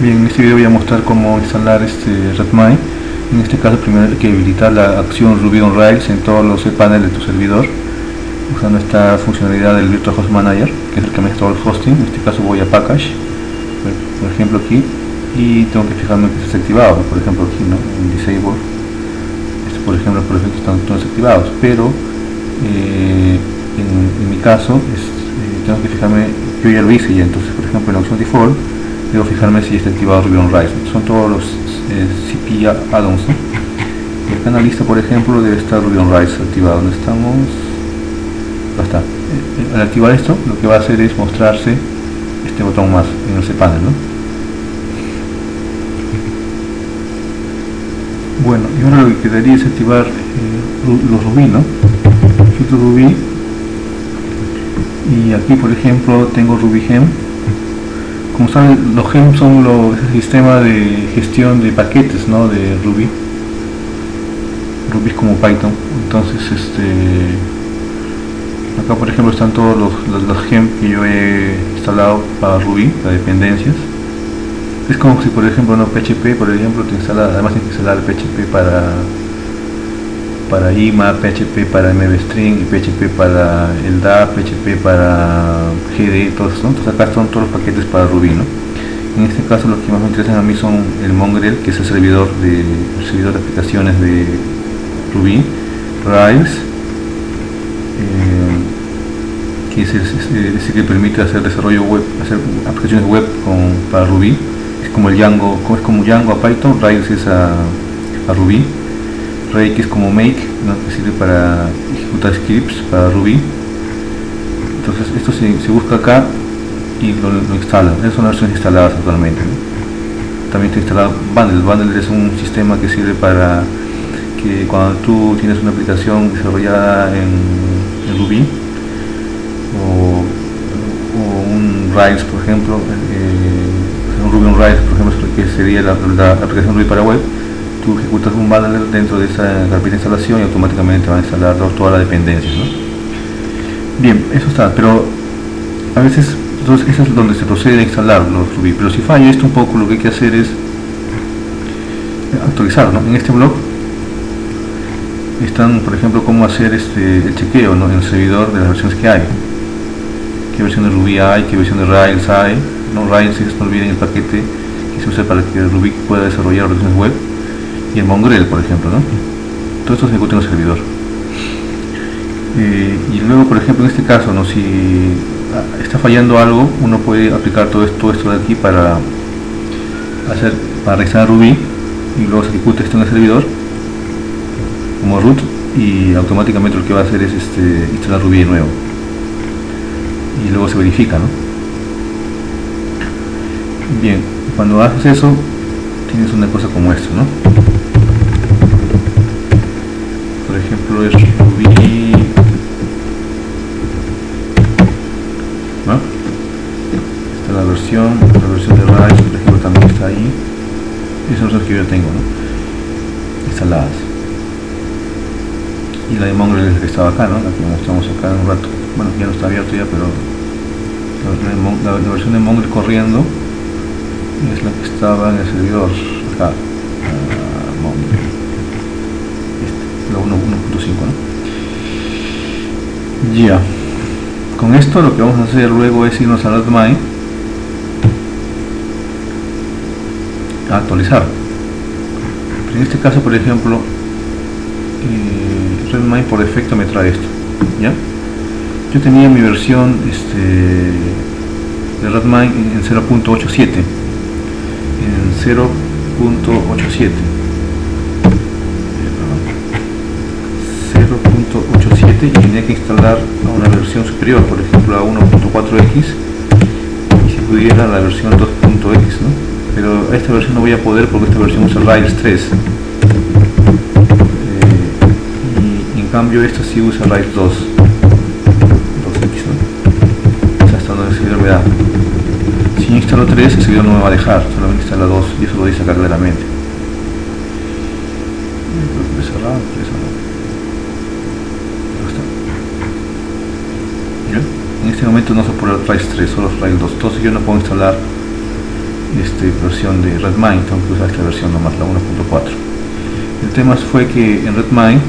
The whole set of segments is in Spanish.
Bien, en este video voy a mostrar cómo instalar Redmine. En este caso primero hay que habilitar la acción Ruby on Rails en todos los cPanel de tu servidor usando esta funcionalidad del Virtual Host Manager, que es el que me todo el hosting. En este caso voy a Package, por ejemplo aquí, y tengo que fijarme que esté activado, por ejemplo aquí, ¿no? En Disable, por ejemplo, por defecto están todos activados, pero en mi caso tengo que fijarme, yo ya lo hice ya, entonces por ejemplo en la opción Default debo fijarme si está activado Ruby on Rails. Son todos los CP add-ons, ¿no? Y acá en la lista, por ejemplo, debe estar Ruby on Rails activado. ¿Dónde estamos? Acá está. Al activar esto, lo que va a hacer es mostrarse este botón más en el cPanel, ¿no? Bueno, y ahora lo que quedaría es activar los Ruby, ¿no? Filtro Ruby, y aquí por ejemplo tengo Ruby Gem. Como saben, los Gem son el sistema de gestión de paquetes, ¿no? De Ruby. Ruby es como Python. Entonces acá por ejemplo están todos los Gem que yo he instalado para Ruby, para dependencias. Es como si por ejemplo PHP, por ejemplo, te instala, además tienes que instalar PHP para IMA, PHP para MVString, y PHP para el DAP, PHP para GD, todos, ¿no? Entonces acá están todos los paquetes para Ruby, ¿no? En este caso los que más me interesan a mí son el Mongrel, que es el servidor de aplicaciones de Ruby, Rails, que es ese que permite hacer desarrollo web, hacer aplicaciones web para Ruby. Es como el Django, es como Django a Python, Rails es a Ruby. Rake es como Make, ¿no? Que sirve para ejecutar scripts para Ruby. Entonces esto se busca acá y lo instalan. Esas son las versiones instaladas actualmente, ¿no? También está instalado Bundle. Bundle es un sistema que sirve para que cuando tú tienes una aplicación desarrollada en Ruby o un Rails, por ejemplo, un Ruby on Rails, por ejemplo, que sería la aplicación Ruby para web, tú ejecutas un bundle dentro de esa carpeta de instalación y automáticamente va a instalar todas las dependencias, ¿no? Bien, eso está, pero a veces, entonces eso es donde se procede a instalar los Ruby, pero si falla esto un poco, lo que hay que hacer es actualizar, ¿no? En este blog están, por ejemplo, cómo hacer el chequeo, ¿no? En el servidor de las versiones que hay, qué versión de Ruby hay, qué versión de Rails hay, ¿no? Rails, no olviden el paquete que se usa para que Ruby pueda desarrollar versiones web, y el Mongrel, por ejemplo, ¿no? Todo esto se ejecuta en el servidor. Y luego, por ejemplo, en este caso, ¿no? Si está fallando algo, uno puede aplicar todo esto de aquí para reinstalar Ruby, y luego se ejecuta esto en el servidor como root, y automáticamente lo que va a hacer es instalar Ruby de nuevo, y luego se verifica, ¿no? Bien, cuando haces eso tienes una cosa como esto, ¿no? Por ejemplo es Ruby, ¿no? Está la versión de Rails, por ejemplo, también está ahí. Esas son las que yo tengo, ¿no? Instaladas. Y la de Mongrel es la que estaba acá, ¿no? La que mostramos acá en un rato. Bueno, ya no está abierto ya, pero la versión de Mongrel corriendo es la que estaba en el servidor acá, Mongrel, la 1.5, ¿no? Ya, con esto lo que vamos a hacer luego es irnos a Redmine a actualizar. Pero en este caso, por ejemplo, Redmine por defecto me trae esto, ¿ya? Yo tenía mi versión de Redmine en 0.87, en 0.87 y tenía que instalar a una versión superior, por ejemplo a 1.4x, y si pudiera la versión 2.x, ¿no? Pero a esta versión no voy a poder porque esta versión usa Rails 3, y en cambio esta sí usa Rails 2.x, ¿no? O sea, hasta donde el servidor me da. Si instalo 3, el servidor no me va a dejar, solamente instala 2, y eso lo dice acá claramente. En este momento no soporta Rails 3, solo Rails 2, entonces yo no puedo instalar versión de Redmine, tengo que usar esta versión nomás, la 1.4. El tema fue que en Redmine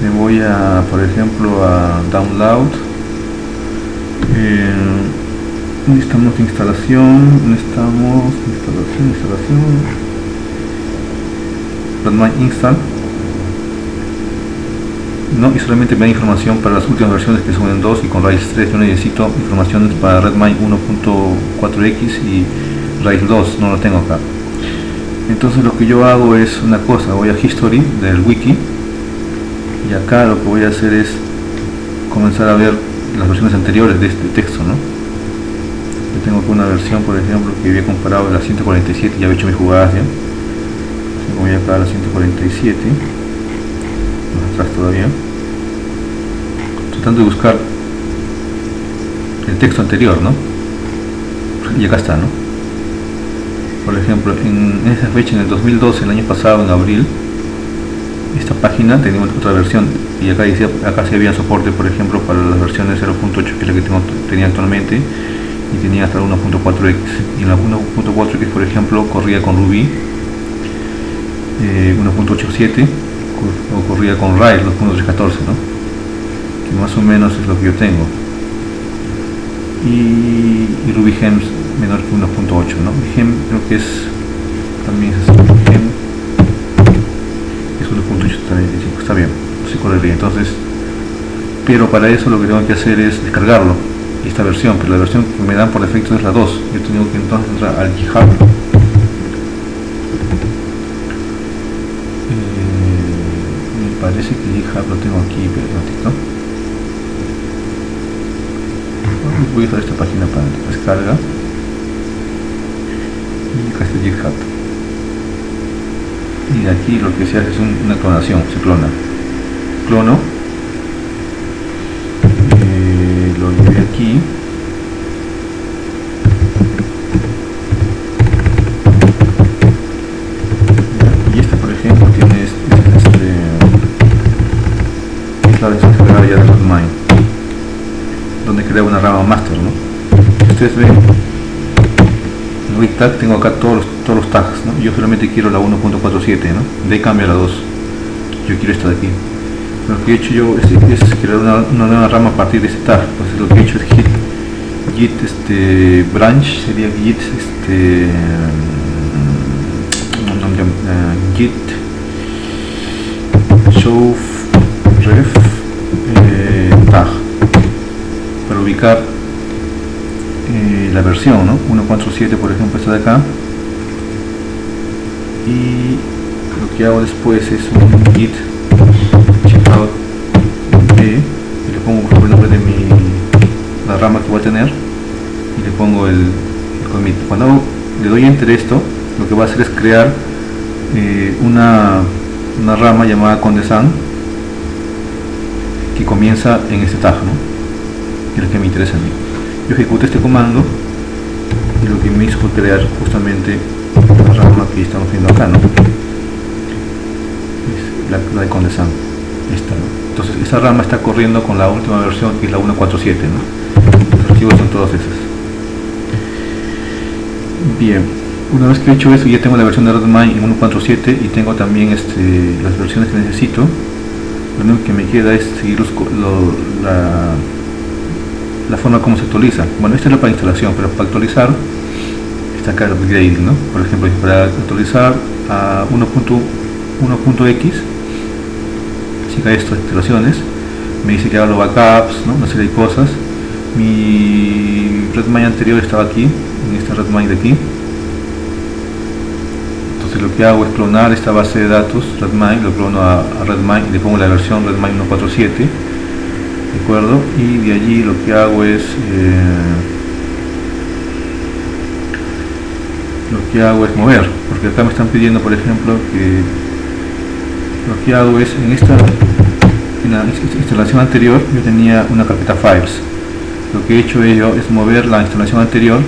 me voy a, por ejemplo, a Download, necesitamos instalación, Redmine Install, no, y solamente me da información para las últimas versiones que son en 2 y con Rails 3. Yo necesito informaciones para Redmine 1.4x y Rails 2, no lo tengo acá. Entonces lo que yo hago es una cosa, voy a History del wiki y acá lo que voy a hacer es comenzar a ver las versiones anteriores de este texto, ¿no? Yo tengo aquí una versión, por ejemplo, que había comparado la 147, ya había hecho mis jugadas ya. Entonces voy acá a la 147, más atrás todavía, tratando de buscar el texto anterior, ¿no? Y acá está, ¿no? Por ejemplo, en esa fecha, en el 2012, el año pasado, en abril, esta página tenía otra versión y acá decía, acá sí había soporte, por ejemplo, para las versiones 0.8, que es la que tenía actualmente, y tenía hasta 1.4x. Y en la 1.4x, por ejemplo, corría con Ruby 1.87 o corría con Rails 2.314, ¿no? Que más o menos es lo que yo tengo. Y Ruby Gems menor que 1.8, ¿no? Gem creo que es también es Gem es 1.8, está bien, sí correría. Entonces, pero para eso lo que tengo que hacer es descargarlo, esta versión, pero la versión que me dan por defecto es la 2. Yo tengo que entonces entrar al GitHub, me parece que GitHub lo tengo aquí, pero un ratito. Voy a usar esta página para descarga y acá está GitHub, y de aquí lo que se hace es una clonación, se clono, lo llevé aquí, y esta, por ejemplo, tiene es la descargada ya de Redmine, donde crea una rama master, ¿no? Ustedes ven, en Quick Tag tengo acá todos los tags, ¿no? Yo solamente quiero la 1.47, ¿no? De ahí cambia la 2, yo quiero esta de aquí. Lo que he hecho yo es crear una nueva rama a partir de este tag. Pues lo que he hecho es git branch, sería git git show ref tag para ubicar la versión, ¿no? 1.47, por ejemplo, esta de acá, y lo que hago después es un git checkout y le pongo, por ejemplo, el nombre de la rama que voy a tener y le pongo el commit. Cuando le doy enter esto, lo que va a hacer es crear una rama llamada condesan que comienza en este tag, ¿no? Que es lo que me interesa a mí. Yo ejecuto este comando y lo que me hizo fue crear justamente la rama que estamos viendo acá, ¿no? Es la de condesan, esta, ¿no? Entonces esa rama está corriendo con la última versión, que es la 1.47, ¿no? Los archivos son todos esos. Bien, una vez que he hecho eso, ya tengo la versión de Redmine en 1.47 y tengo también las versiones que necesito. Lo único que me queda es seguir la forma como se actualiza. Bueno, esta es la para instalación, pero para actualizar está acá el upgrading, ¿no? Por ejemplo, para actualizar a 1.x, siga esto, instalaciones, me dice que haga los backups, ¿no? Una serie de cosas. Mi Redmine anterior estaba aquí, en esta Redmine de aquí. Entonces lo que hago es clonar esta base de datos Redmine, lo clono a Redmine y le pongo la versión Redmine 1.47, ¿de acuerdo? Y de allí lo que hago es mover, porque acá me están pidiendo, por ejemplo, que lo que hago es en la instalación anterior yo tenía una carpeta files. Lo que he hecho es mover la instalación anterior,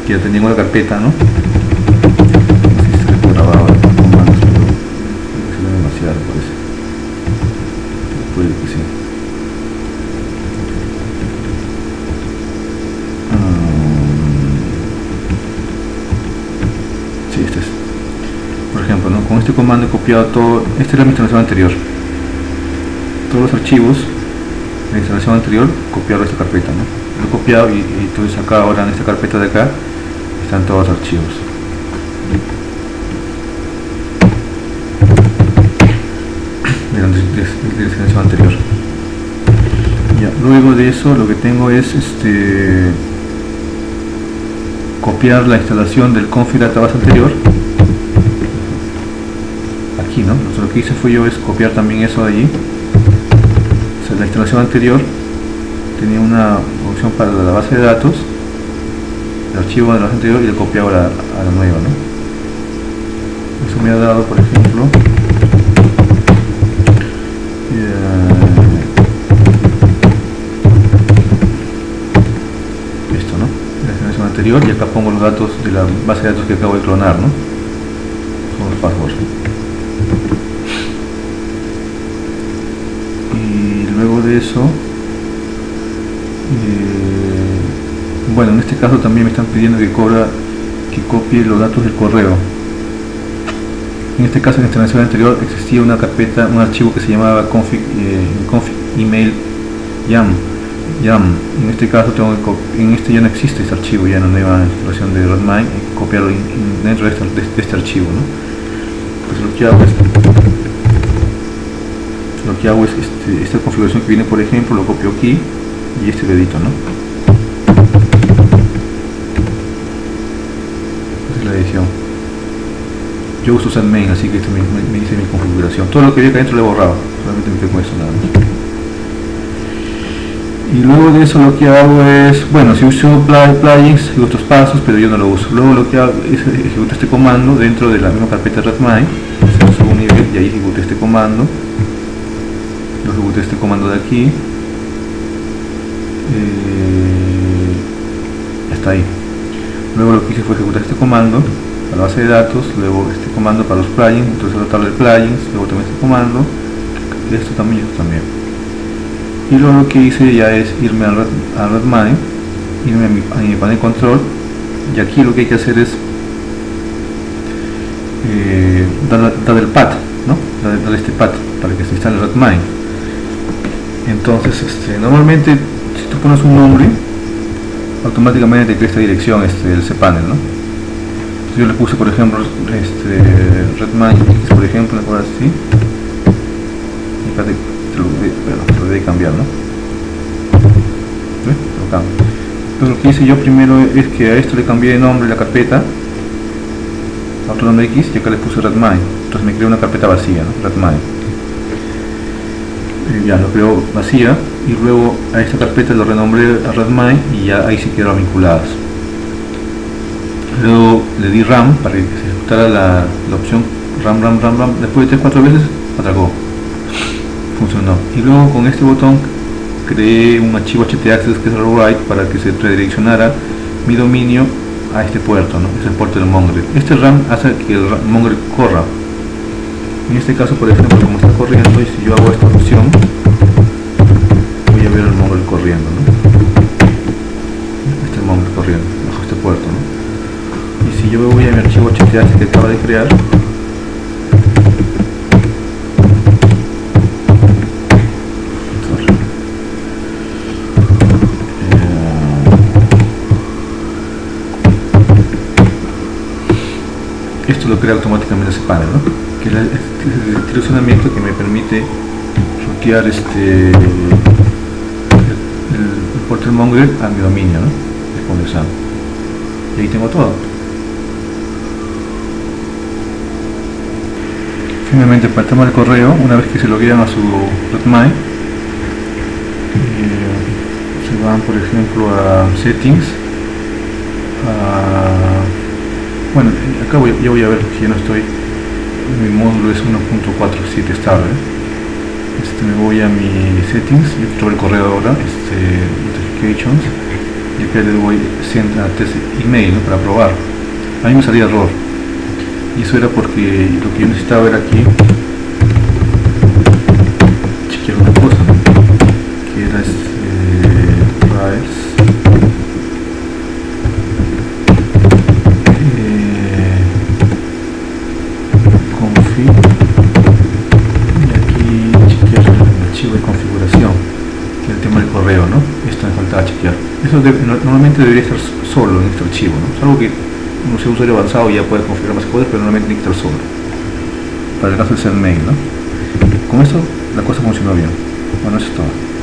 que ya tenía una carpeta, ¿no? No sé si se puede grabar ahora con comandos, pero se ve demasiado, parece. Puede que sí. con este comando he copiado todo. Esta era mi instalación anterior, todos los archivos de la instalación anterior, copiarlo a esta carpeta, ¿no? Lo he copiado y entonces acá, ahora en esta carpeta de acá están todos los archivos de la instalación anterior. Ya, luego de eso lo que tengo es copiar la instalación del config database anterior aquí, ¿no? Entonces, lo que hice fue yo es copiar también eso de allí. O sea, la instalación anterior tenía una opción para la base de datos, el archivo de la base anterior, y lo copiaba a la nueva, ¿no? Eso me ha dado, por ejemplo, esto, ¿no? La instalación anterior, y acá pongo los datos de la base de datos que acabo de clonar, ¿no? Con el password. Y luego de eso, bueno, en este caso también me están pidiendo que copie los datos del correo. En este caso, en la instalación anterior existía una carpeta, un archivo que se llamaba config email yam. En este caso en este ya no existe ese archivo, ya en la nueva instalación de Redmine, hay que copiarlo dentro de este archivo, ¿no? Pues lo que hago es esta configuración que viene, por ejemplo, lo copio aquí y este lo edito, ¿no? Esa es la edición. Yo uso setmain, así que esto me dice mi configuración. Todo lo que vi acá adentro lo he borrado, solamente me tengo eso nada más. Y luego de eso lo que hago es, bueno, si uso plugins, sigo estos pasos, pero yo no lo uso. Luego lo que hago es ejecutar este comando dentro de la misma carpeta Redmine, subo un nivel y ahí ejecuto este comando. Lo ejecuté este comando de aquí. Hasta ahí. Luego lo que hice fue ejecutar este comando para la base de datos, luego este comando para los plugins, entonces la tabla de plugins, luego también este comando, esto también y esto también. Y luego lo que hice ya es irme a Redmine, irme a mi panel control, y aquí lo que hay que hacer es dar el path, ¿no? Dar este path para que se instale Redmine. Entonces, normalmente si tú pones un nombre, automáticamente te crea esta dirección, el cpanel, ¿no? Entonces yo le puse, por ejemplo, Redmine X, por ejemplo, ahora sí. Lo debe cambiar, ¿no? ¿Ves? Lo cambio. Entonces lo que hice yo primero es que a esto le cambié de nombre la carpeta a otro nombre X, y acá le puse Redmine. Entonces me creó una carpeta vacía, ¿no? Redmine. Ya lo creo vacía, y luego a esta carpeta lo renombré a Redmine y ya ahí se quedaron vinculadas. Luego le di RAM para que se ejecutara la opción RAM. Después de 3-4 veces atracó, funcionó. Y luego con este botón creé un archivo htaccess que es write para que se redireccionara mi dominio a este puerto, ¿no? Es el puerto del Mongrel. Este RAM hace que el Mongrel corra. En este caso, por ejemplo, como está corriendo, y si yo hago esta opción, voy a ver el Mongrel corriendo, ¿no? Este Mongrel corriendo bajo este puerto, ¿no? Y si yo voy a mi archivo htaccess que acabo de crear, esto lo crea automáticamente ese panel, ¿no? Que es el direccionamiento que me permite rutear el puerto del Mongrel a mi dominio, ¿no? Y ahí tengo todo. Finalmente, para el tema del correo, una vez que se loguean a su Redmine, se van, por ejemplo, a Settings, bueno, acá ya voy a ver, porque ya no estoy, mi módulo es 1.47 estable. Me voy a mi Settings, yo quiero el correo ahora, Notifications, y acá le doy Send a Test Email, ¿no? Para probar. A mí me salía error, y eso era porque lo que yo necesitaba era aquí chequear una cosa, ¿no? Que era files, config y aquí chequear el archivo de configuración, que es el tema del correo, ¿no? Esto me faltaba chequear. Eso normalmente debería estar solo en este archivo, ¿no? Salvo que uno sea usuario avanzado y ya puede configurar más cosas, pero normalmente tiene que estar solo. Para el caso del send mail, ¿no? Con eso la cosa funcionó bien. Bueno, eso es todo.